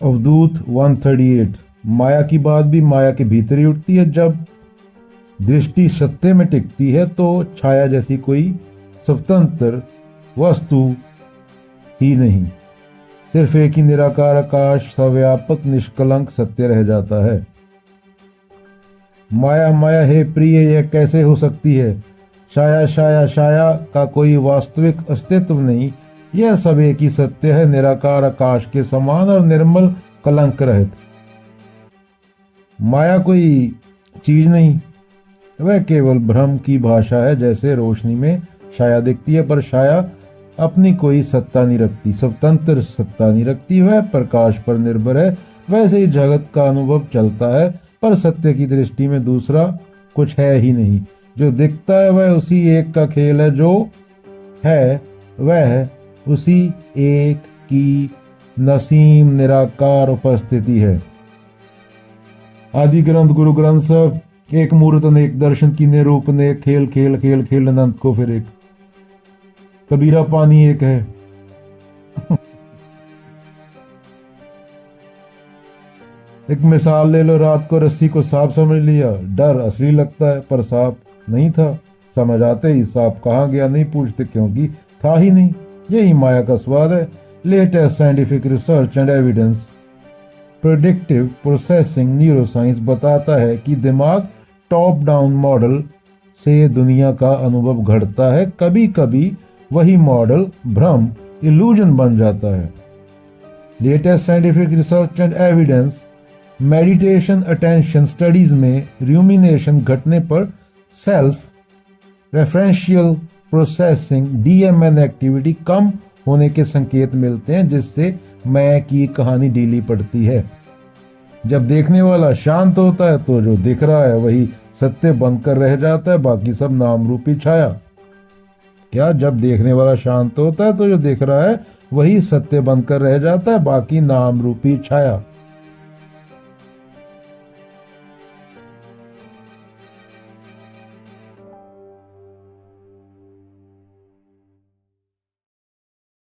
अवधूत 138। माया की बात भी माया के भीतर ही उठती है। जब दृष्टि सत्य में टिकती है तो छाया जैसी कोई स्वतंत्र वस्तु ही नहीं, सिर्फ एक ही निराकार आकाश सव्यापक निष्कलंक सत्य रह जाता है। माया माया हे प्रिय, यह कैसे हो सकती है? छाया छाया छाया का कोई वास्तविक अस्तित्व नहीं, यह सब एक ही सत्य है, निराकार आकाश के समान और निर्मल कलंक रहित। माया कोई चीज नहीं, वह केवल भ्रम की भाषा है। जैसे रोशनी में छाया दिखती है पर छाया अपनी कोई सत्ता नहीं रखती, स्वतंत्र सत्ता नहीं रखती, वह प्रकाश पर निर्भर है। वैसे ही जगत का अनुभव चलता है पर सत्य की दृष्टि में दूसरा कुछ है ही नहीं। जो दिखता है वह उसी एक का खेल है, जो है वह उसी एक की नसीम निराकार उपस्थिति है। आदि ग्रंथ गुरु ग्रंथ साहब, एक मूर्त अनेक दर्शन की निरूप ने, खेल खेल खेल खेल अनंत को फिर एक। कबीरा पानी एक है। एक मिसाल ले लो, रात को रस्सी को सांप समझ लिया, डर असली लगता है पर सांप नहीं था। समझ आते ही सांप कहाँ गया नहीं पूछते, क्योंकि था ही नहीं। यही माया का स्वाद है। Latest scientific research and evidence, predictive processing neuroscience बताता है कि दिमाग टॉप डाउन मॉडल से दुनिया का अनुभव घड़ता है। कभी कभी वही मॉडल भ्रम इल्यूजन बन जाता है। Latest scientific research and evidence, meditation attention studies में रूमिनेशन घटने पर self referential processing DMN activity कम होने के संकेत मिलते हैं, जिससे मैं की कहानी ढीली पड़ती है। जब देखने वाला शांत होता है तो जो दिख रहा है वही सत्य बनकर रह जाता है, बाकी सब नाम रूपी छाया। क्या? जब देखने वाला शांत होता है तो जो दिख रहा है वही सत्य बनकर रह जाता है, बाकी नाम रूपी छाया।